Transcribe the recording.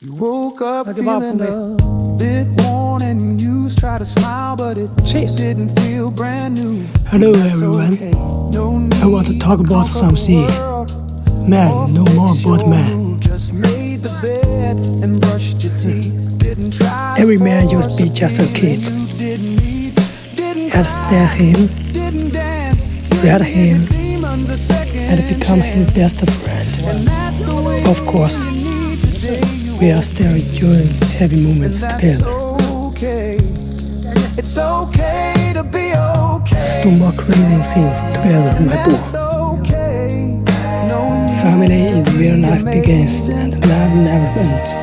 You woke up feeling a bit worn and you tried to smile, but it didn't feel brand new. Hello everyone, I want to talk about something. Man, no more about man. Every man used to be just a kid. Understand him, read him, and become his best friend. Of course, we are still enjoying happy moments together. It's okay to be okay. Let's do more crazy things together, my boy. Family is where life begins and love never ends.